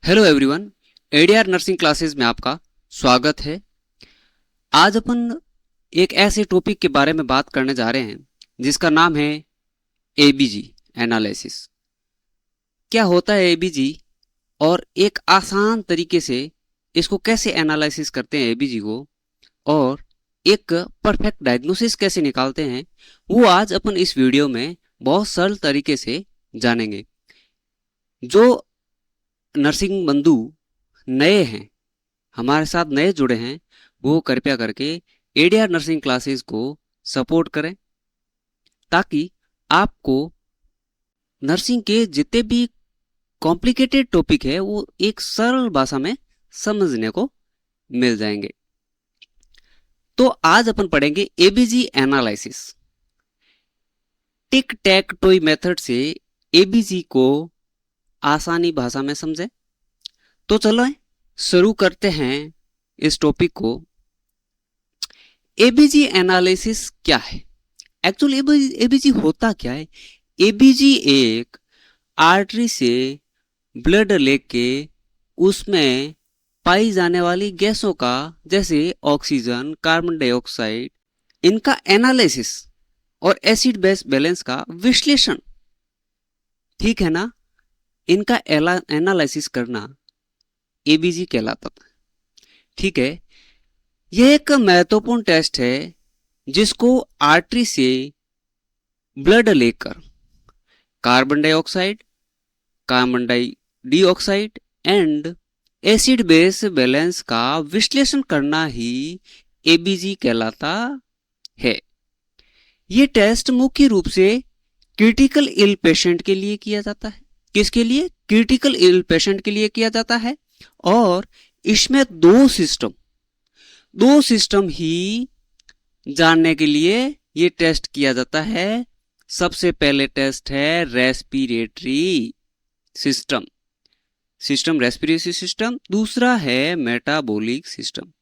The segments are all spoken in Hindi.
Hello everyone, ADR nursing classes में आपका स्वागत है। आज अपन एक ऐसे टॉपिक के बारे में बात करने जा रहे हैं जिसका नाम है एबीजी एनालिसिस। क्या होता है एबीजी और एक आसान तरीके से इसको कैसे एनालिसिस करते हैं एबीजी को, और एक परफेक्ट डायग्नोसिस कैसे निकालते हैं, वो आज अपन इस वीडियो में बहुत सरल तरीके से जानेंगे। जो नर्सिंग बंधु नए हैं, हमारे साथ नए जुड़े हैं, वो कृपया करके एडीआर नर्सिंग क्लासेस को सपोर्ट करें ताकि आपको नर्सिंग के जितने भी कॉम्प्लिकेटेड टॉपिक है वो एक सरल भाषा में समझने को मिल जाएंगे। तो आज अपन पढ़ेंगे एबीजी एनालिसिस। टिक टैक टॉय मेथड से एबीजी को आसानी भाषा में समझे। तो चलो शुरू करते हैं इस टॉपिक को। एबीजी एनालिसिस क्या है? एक्चुअली एबीजी होता क्या है? एबीजी एक आर्टरी से ब्लड लेके उसमें पाई जाने वाली गैसों का, जैसे ऑक्सीजन, कार्बन डाइऑक्साइड, इनका एनालिसिस और एसिड बेस बैलेंस का विश्लेषण, ठीक है ना, इनका एनालिसिस करना एबीजी कहलाता था। ठीक है, यह एक महत्वपूर्ण टेस्ट है जिसको आर्टरी से ब्लड लेकर carbon dioxide, carbon dioxide and acid base balance का विश्लेषण करना ही एबीजी कहलाता है। यह टेस्ट मुख्य रूप से क्रिटिकल इल पेशेंट के लिए किया जाता है। किसके लिए? क्रिटिकल इल पेशेंट के लिए किया जाता है। और इसमें दो सिस्टम ही जानने के लिए ये टेस्ट किया जाता है। सबसे पहले टेस्ट है रेस्पिरेटरी सिस्टम, रेस्पिरेटरी सिस्टम। दूसरा है मेटाबॉलिक सिस्टम।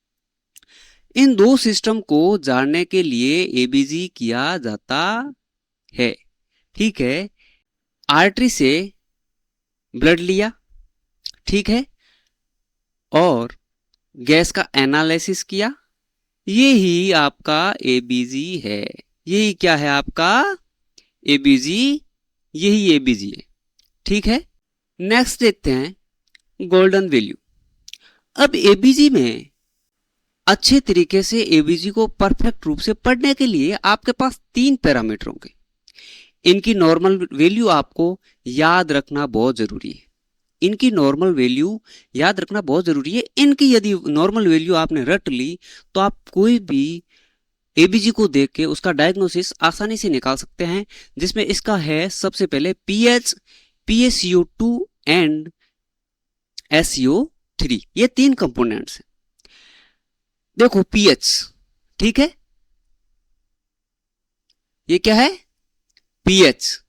इन दो सिस्टम को जानने के लिए एबीजी किया जाता है। ठीक है, आर्टरी से ब्लड लिया, ठीक है, और गैस का एनालिसिस किया, ये ही आपका एबीजी है। यही क्या है? आपका एबीजी, यही एबीजी है। ठीक है, नेक्स्ट देखते हैं गोल्डन वैल्यू। अब एबीजी में अच्छे तरीके से एबीजी को परफेक्ट रूप से पढ़ने के लिए आपके पास 3 पैरामीटर होंगे। इनकी नॉर्मल वैल्यू आपको याद रखना बहुत जरूरी है। इनकी नॉर्मल वैल्यू याद रखना बहुत जरूरी है। इनकी यदि नॉर्मल वैल्यू आपने रट ली तो आप कोई भी एबीजी को देख के उसका डायग्नोसिस आसानी से निकाल सकते हैं। जिसमें इसका है सबसे पहले पीएच, PaCO2 एंड SO3, ये 3 कंपोनेंट्स हैं। देखो पीएच, ठीक है, ये क्या है? PH,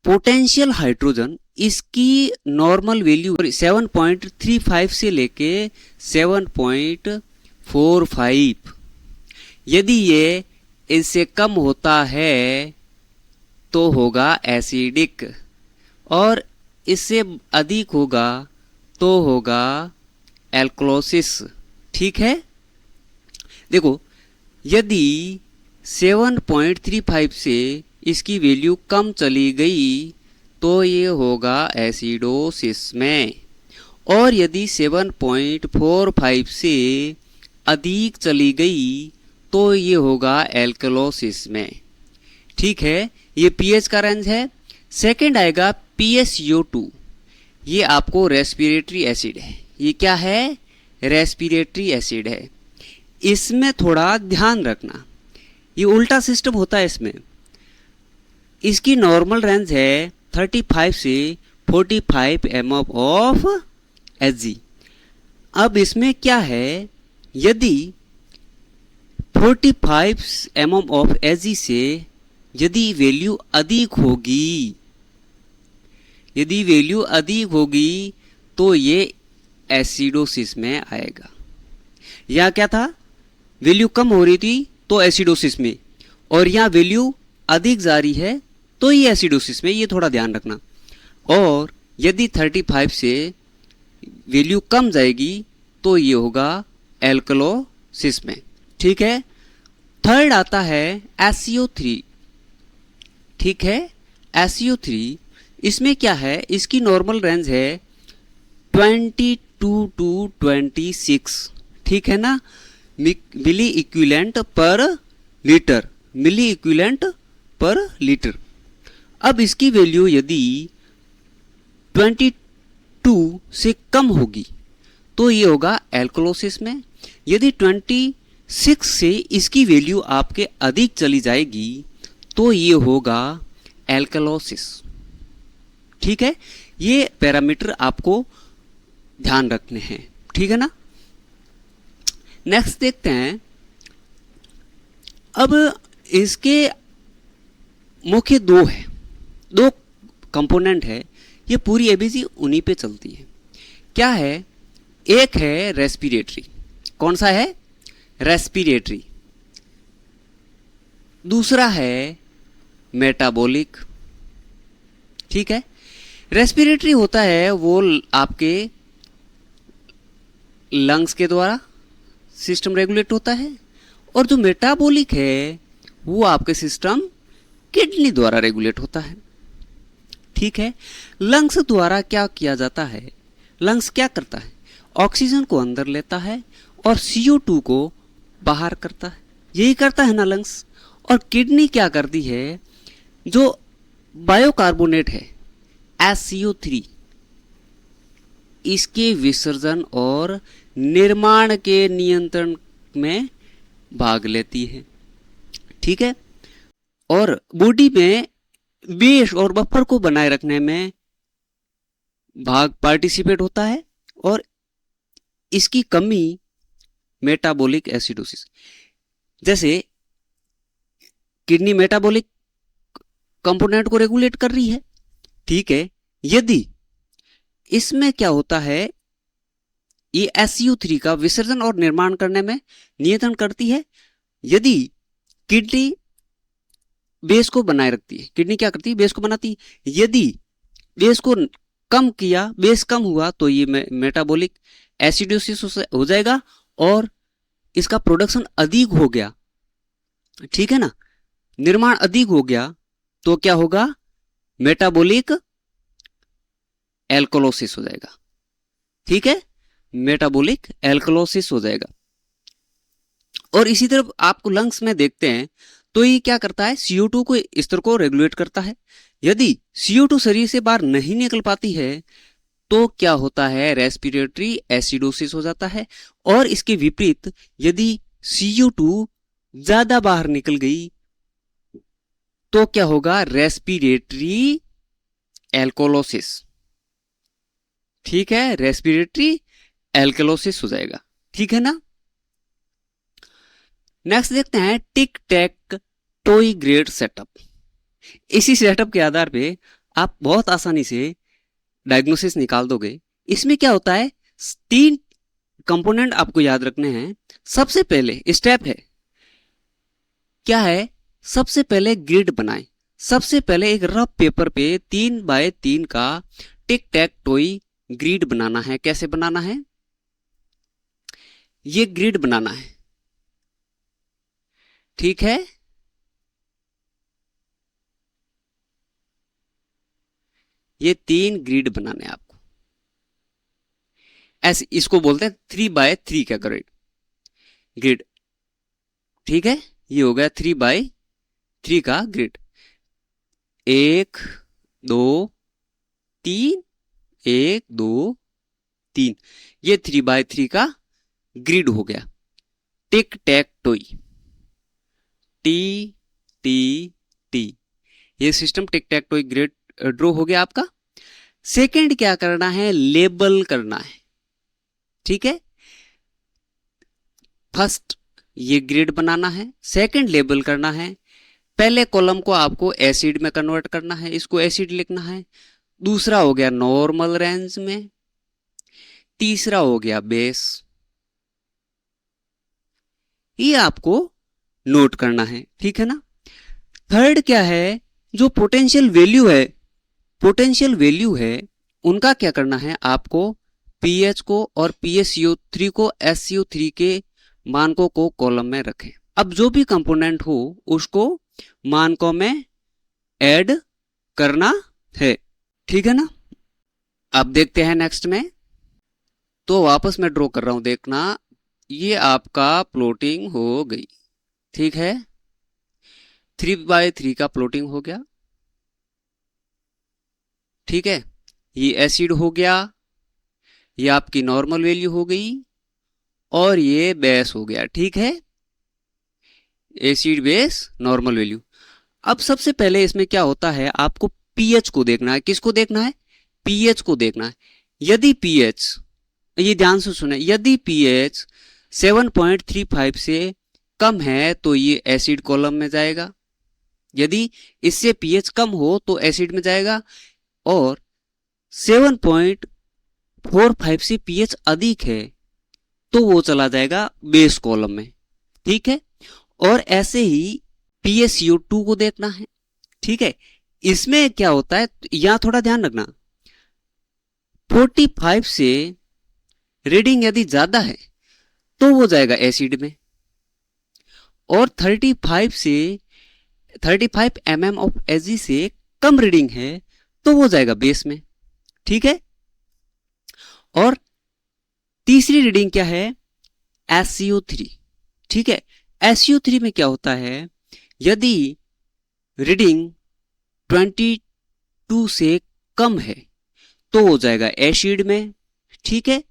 potential hydrogen. इसकी नॉर्मल वैल्यू 7.35 से लेके 7.45। यदि ये इससे कम होता है तो होगा एसिडिक, और इससे अधिक होगा तो होगा एल्कलोसिस। ठीक है, देखो यदि 7.35 से इसकी वैल्यू कम चली गई तो ये होगा एसिडोसिस में, और यदि 7.45 से अधिक चली गई तो ये होगा एल्कलोसिस में। ठीक है, ये पीएच का रेंज है। सेकंड आएगा PaCO2। ये आपको रेस्पिरेटरी एसिड है। ये क्या है? रेस्पिरेटरी एसिड है। इसमें थोड़ा ध्यान रखना, ये उल्टा सिस्टम होता है। इसमें इसकी नॉर्मल रेंज है 35 से 45 mm ऑफ Hg। अब इसमें क्या है? यदि 45 mm ऑफ Hg से यदि वैल्यू अधिक होगी, तो ये एसिडोसिस में आएगा। या क्या था? वैल्यू कम हो रही थी तो एसिडोसिस में, और यहाँ वैल्यू अधिक जा रही है तो ये एसिडोसिस में। ये थोड़ा ध्यान रखना। और यदि 35 से वैल्यू कम जाएगी तो ये होगा एल्कलोसिस में। ठीक है। थर्ड आता है SiO3। ठीक है, SiO3 इसमें क्या है, इसकी नॉर्मल रेंज है 22 टू 26। ठीक है ना, मिली इक्विवेलेंट पर लीटर, मिली इक्विवेलेंट पर लीटर। अब इसकी वैल्यू यदि 22 से कम होगी तो ये होगा एल्कलोसिस में। यदि 26 से इसकी वैल्यू आपके अधिक चली जाएगी तो ये होगा एल्कलोसिस। ठीक है, ये पैरामीटर आपको ध्यान रखने हैं। ठीक है ना। नेक्स्ट देखते हैं। अब इसके मुख्य दो कंपोनेंट है, ये पूरी एबीसी उन्हीं पे चलती है। क्या है, एक है रेस्पिरेटरी। कौन सा है, रेस्पिरेटरी। दूसरा है मेटाबॉलिक। ठीक है, रेस्पिरेटरी होता है वो आपके लंग्स के द्वारा सिस्टम रेगुलेट होता है, और जो मेटाबॉलिक है वो आपके सिस्टम किडनी द्वारा रेगुलेट होता है। ठीक है, लंग्स द्वारा क्या किया जाता है, लंग्स क्या करता है, ऑक्सीजन को अंदर लेता है और CO2 को बाहर करता है, यही करता है ना लंग्स। और किडनी क्या करती है, जो बायोकार्बोनेट है SiO3, इसके विसर्जन और निर्माण के नियंत्रण में भाग लेती है। ठीक है, और बॉडी में बेस और बफर को बनाए रखने में भाग पार्टिसिपेट होता है, और इसकी कमी मेटाबॉलिक एसिडोसिस, जैसे किडनी मेटाबॉलिक कंपोनेंट को रेगुलेट कर रही है। ठीक है, यदि इसमें क्या होता है, ये SiO3 का विसर्जन और निर्माण करने में नियंत्रण करती है। यदि किडनी बेस को बनाए रखती है, किडनी क्या करती है, बेस को बनाती है। यदि बेस को कम किया, बेस कम हुआ तो ये मेटाबॉलिक एसिडोसिस हो जाएगा और इसका प्रोडक्शन अधिक हो गया। ठीक है ना, निर्माण अधिक हो गया तो क्या होगा, मेटाबॉलिक एल्कलोसिस हो जाएगा। ठीक है, मेटाबॉलिक एल्कलोसिस हो जाएगा। और इसी तरह आपको लंग्स में देखते हैं तो ये क्या करता है, CO2 को स्तर को रेगुलेट करता है। यदि CO2 शरीर से बाहर नहीं निकल पाती है तो क्या होता है, रेस्पिरेटरी एसिडोसिस हो जाता है। और इसके विपरीत यदि CO2 ज्यादा बाहर निकल गई तो क्या होगा, रेस्पिरेटरी एल्कोलोसिस। ठीक है, रेस्पिरेटरी एल्कलोसिस हो जाएगा। ठीक है ना। नेक्स्ट देखते हैं टिक टैक टॉय ग्रेड सेटअप। इसी सेटअप के आधार पे आप बहुत आसानी से डायग्नोसिस निकाल दोगे। इसमें क्या होता है, 3 कंपोनेंट आपको याद रखने हैं। सबसे पहले स्टेप है क्या है, सबसे पहले ग्रिड बनाएं। सबसे पहले एक रफ पेपर पे 3 बाय 3 का टिक टैक टॉय ग्रिड बनाना है। कैसे बनाना है, ये ग्रिड बनाना है। ठीक है, ये 3 ग्रिड बनाने हैं आपको। ऐसे इसको बोलते हैं 3 बाय 3 का ग्रिड। ठीक है, ये हो गया 3 बाय 3 का ग्रिड। 1 2 3, 1 2 3, ये 3 बाय 3 का ग्रिड हो गया। टिक टैक टॉय, टी टी टी, ये सिस्टम टिक टैक टॉय ग्रिड ड्रॉ हो गया आपका। सेकंड क्या करना है, लेबल करना है। ठीक है, फर्स्ट ये ग्रिड बनाना है, सेकंड लेबल करना है। पहले कॉलम को आपको एसिड में कन्वर्ट करना है, इसको एसिड लिखना है। दूसरा हो गया नॉर्मल रेंज में, तीसरा हो गया बेस। ये आपको नोट करना है। ठीक है ना। थर्ड क्या है, जो पोटेंशियल वैल्यू है, पोटेंशियल वैल्यू है उनका क्या करना है, आपको पीएच को और PaCO3 को SCO3 के मानकों को कॉलम में रखें। अब जो भी कंपोनेंट हो उसको मानकों में ऐड करना है, ठीक है ना। अब देखते हैं नेक्स्ट में। तो वापस मैं ड्रॉ कर रहा हूं, देखना ये आपका प्लॉटिंग हो गई, ठीक है। 3/3 का प्लॉटिंग हो गया, ठीक है। ये एसिड हो गया, ये आपकी नॉर्मल वैल्यू हो गई और ये बेस हो गया, ठीक है। Acid base normal value. अब सबसे पहले इसमें क्या होता है, आपको पीएच को देखना है। किसको देखना है, पीएच को देखना है। यदि पीएच, ये ध्यान से सुने, यदि पीएच 7.35 से कम है तो ये एसिड कॉलम में जाएगा, यदि इससे पीएच कम हो तो एसिड में जाएगा, और 7.45 से पीएच अधिक है तो वो चला जाएगा बेस कॉलम में, ठीक है। और ऐसे ही PaCO2 को देखना है, ठीक है। इसमें क्या होता है, यहां थोड़ा ध्यान रखना, 45 से रीडिंग यदि ज्यादा है तो वो जाएगा एसिड में, और 35 mm ऑफ Ag से कम रीडिंग है तो वो जाएगा बेस में, ठीक है। और तीसरी रीडिंग क्या है, SCO3, ठीक है। SCO3 में क्या होता है, यदि रीडिंग 22 से कम है तो हो जाएगा एसिड में, ठीक है।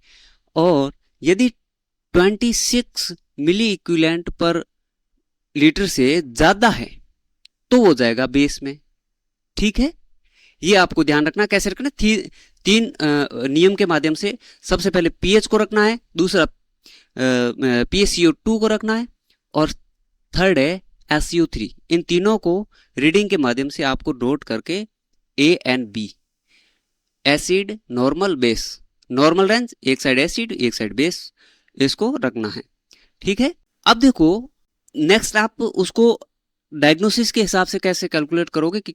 और यदि 26 मिली इक्विवेलेंट पर लीटर से ज्यादा है तो वो जाएगा बेस में, ठीक है। ये आपको ध्यान रखना, कैसे रखना, तीन नियम के माध्यम से। सबसे पहले पीएच को रखना है, दूसरा PaCO2 को रखना है, और थर्ड है SCO3। इन तीनों को रीडिंग के माध्यम से आपको नोट करके A and B, acid normal base, normal range, एक साइड एसिड एक साइड बेस, इसको रखना है, ठीक है। अब देखो नेक्स्ट, आप उसको डायग्नोसिस के हिसाब से कैसे कैलकुलेट करोगे कि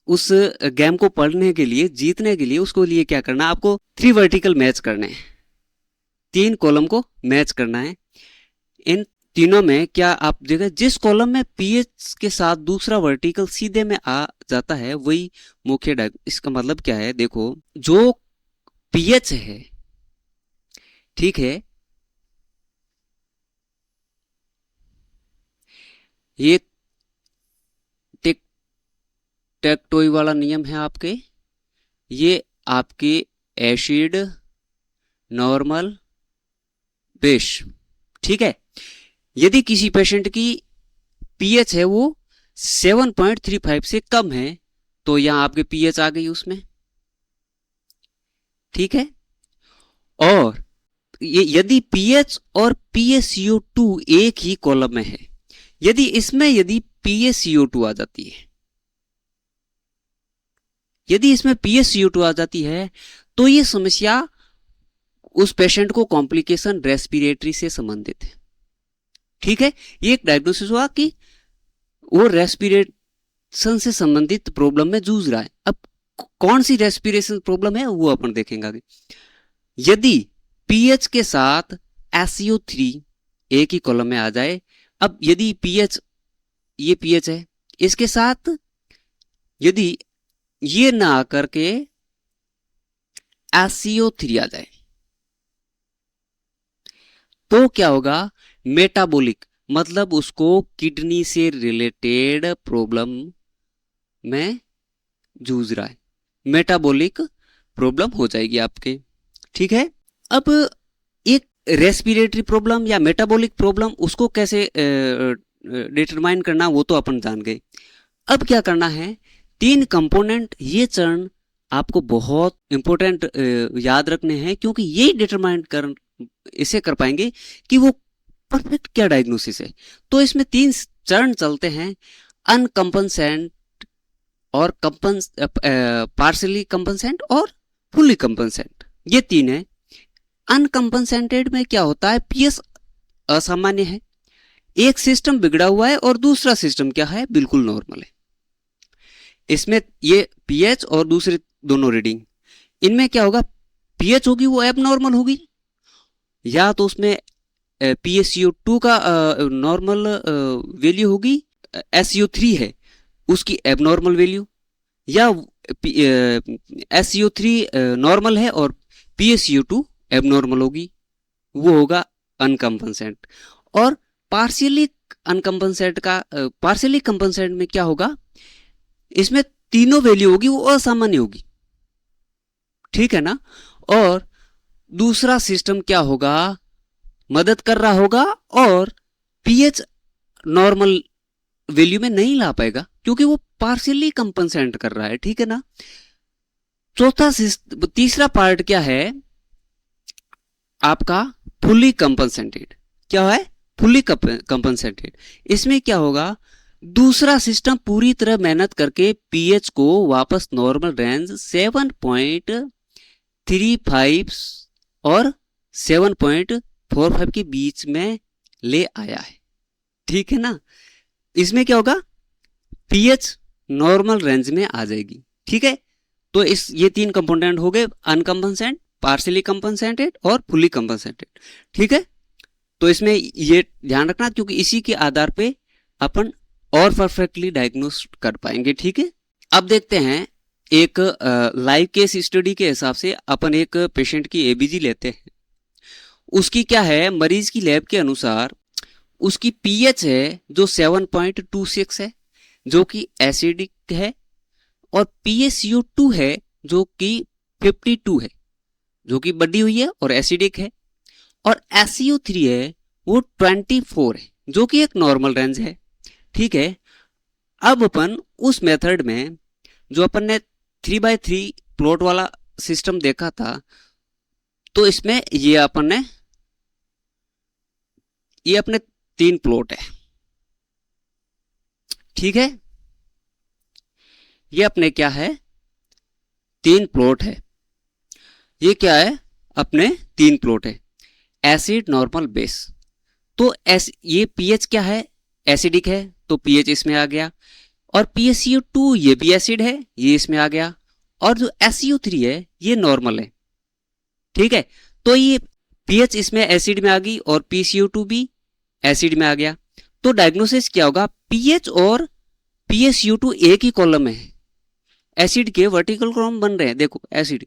उस गेम को पढ़ने के लिए, जीतने के लिए, उसको लिए क्या करना, आपको 3 वर्टिकल मैच करने हैं, 3 कॉलम को मैच करना है। इन तीनों में क्या आप देखिए, जिस कॉलम में पीएच के साथ दूसरा वर्टिकल सीधे में आ जाता है वही मुख्य डायग्नोसिस। इसका मतलब क्या है, देखो जो पीएच है, ठीक है, ये टेक्टोई वाला नियम है आपके, ये आपके एसिड नॉर्मल बेस, ठीक है। यदि किसी पेशेंट की पीएच है वो 7.35 से कम है तो यहां आपके पीएच आ गई उसमें, ठीक है। और ये यदि पीएच और PaCO2 एक ही कॉलम में है, यदि PaCO2 आ जाती है, यदि इसमें PaCO2 आ जाती है तो ये समस्या उस पेशेंट को कॉम्प्लिकेशन रेस्पिरेटरी से संबंधित है, ठीक है। ये एक डायग्नोसिस हुआ कि वो रेस्पिरेशन से संबंधित प्रॉब्लम में जूझ रहा है। अब कौन सी रेस्पिरेशन प्रॉब्लम है वो अपन देखेंगे आगे। यदि पीएच के साथ SCO3 एक ही कॉलम में आ जाए, अब यदि पीएच, ये पीएच है, इसके साथ यदि ये ना आकर के SCO3 आ जाए तो क्या होगा, मेटाबॉलिक, मतलब उसको किडनी से रिलेटेड प्रॉब्लम में जूझ रहा है, मेटाबॉलिक प्रॉब्लम हो जाएगी आपके, ठीक है। अब एक रेस्पिरेटरी प्रॉब्लम या मेटाबॉलिक प्रॉब्लम, उसको कैसे डिटरमाइन करना वो तो अपन जान गए। अब क्या करना है, 3 कंपोनेंट, ये चरण आपको बहुत इंपॉर्टेंट याद रखने हैं, क्योंकि यही डिटरमाइन इसे कर पाएंगे कि वो परफेक्ट क्या डायग्नोसिस है। तो इसमें 3 चरण चलते हैं, अनकंपनसेंट और पार्शली कंपनसेंट और फुली कंपनसेंट, ये 3 है। अनकंपनसेंटेड में क्या होता है, पीएच असामान्य है, एक सिस्टम बिगड़ा हुआ है और दूसरा सिस्टम क्या है, बिल्कुल नॉर्मल है। इसमें ये पीएच और दूसरे दोनों रीडिंग, इनमें क्या होगा, पीएच होगी वो एबनॉर्मल होगी, या तो उसमें PaCO2 का नॉर्मल वैल्यू होगी, SCO3 है उसकी एबनॉर्मल वैल्यू, या SCO3 नॉर्मल है और PaCO2 एबनॉर्मल होगी, वो होगा अनकम्पनसेट। और पार्शियली अनकम्पनसेट का पार्शियली कंपनसेट में क्या होगा, इसमें तीनों वैल्यू होगी वो असामान्य होगी, ठीक है ना। और दूसरा सिस्टम क्या होगा, मदद कर रहा होगा और पीएच नॉर्मल वैल्यू में नहीं ला पाएगा क्योंकि वो पार्शियली कंपनसेट कर रहा है, ठीक है ना। तीसरा पार्ट क्या है आपका, फुली कंपनसेटेड। क्या है, फुली कंपनसेटेड। इसमें क्या होगा, दूसरा सिस्टम पूरी तरह मेहनत करके पीएच को वापस नॉर्मल रेंज 7.35 और 7.45 के बीच में ले आया है, ठीक है ना। इसमें क्या होगा, पीएच नॉर्मल रेंज में आ जाएगी, ठीक है। तो ये तीन कंपोनेंट हो गए, अनकम्पनसेटेड, पार्शियली कंपनसेटेड और फुली कंपनसेटेड, ठीक है। तो इसमें ये ध्यान रखना क्योंकि इसी के आधार पे अपन और परफेक्टली डायग्नोस कर पाएंगे, ठीक है। अब देखते हैं एक लाइव केस स्टडी के हिसाब से अपन एक पेशेंट की एबीजी लेते हैं। उसकी क्या है, मरीज की लैब के अनुसार उसकी पीएच है जो 7.26 है जो कि एसिडिक है, और PaCO2 है जो कि 52 है जो कि बढ़ी हुई है और एसिडिक है, और SCO3 है वो 24 है जो कि एक नॉर्मल रेंज है, ठीक है। अब अपन उस मेथड में जो अपन ने 3x3 प्लॉट वाला सिस्टम देखा था, तो इसमें ये अपने 3 प्लॉट है, ठीक है। ये अपने क्या है, 3 प्लॉट है। ये क्या है, अपने 3 प्लॉट है, एसिड नॉर्मल बेस। तो ये पीएच क्या है, एसिडिक है तो पीएच इसमें आ गया, और PaCO2 ये भी एसिड है ये इसमें आ गया, और जो SCO3 है ये नॉर्मल है, ठीक है। तो ये पीएच इसमें एसिड में आ गई और PaCO2 भी एसिड में आ गया। तो डायग्नोसिस क्या होगा, पीएच और PaCO2 एक ही कॉलम में है, एसिड के वर्टिकल कॉलम बन रहे हैं, देखो एसिड,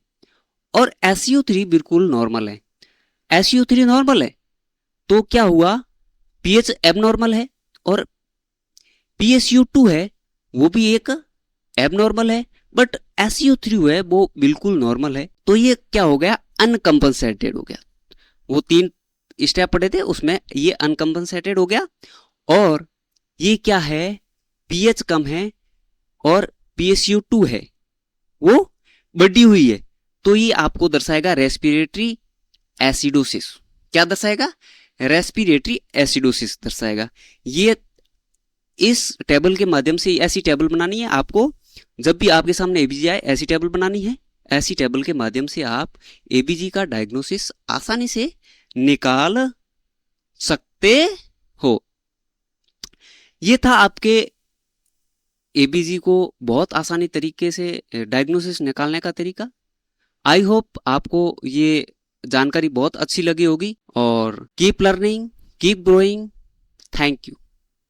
और SCO3 बिल्कुल नॉर्मल है। SCO3 नॉर्मल है तो क्या हुआ, पीएच एबनॉर्मल है, और PaCO2 है वो भी एक एबनॉर्मल है, बट SCO3 है वो बिल्कुल नॉर्मल है। तो ये क्या हो गया, अनकम्पनसेटेड हो गया। वो 3 स्टेप पढ़े थे उसमें ये अनकम्पनसेटेड हो गया, और ये क्या है, पीएच कम है और PaCO2 है वो बढ़ी हुई है, तो ये आपको दर्शाएगा रेस्पिरेटरी एसिडोसिस। क्या दर्शाएगा, रेस्पिरेटरी एसिडोसिस दर्शाएगा। ये इस टेबल के माध्यम से ऐसी टेबल बनानी है आपको, जब भी आपके सामने एबीजी आए ऐसी टेबल बनानी है, ऐसी टेबल के माध्यम से आप एबीजी का डायग्नोसिस आसानी से निकाल सकते हो। ये था आपके एबीजी को बहुत आसानी तरीके से डायग्नोसिस निकालने का तरीका। आई होप आपको ये जानकारी बहुत अच्छी लगी होगी, और keep learning, keep growing. Thank you.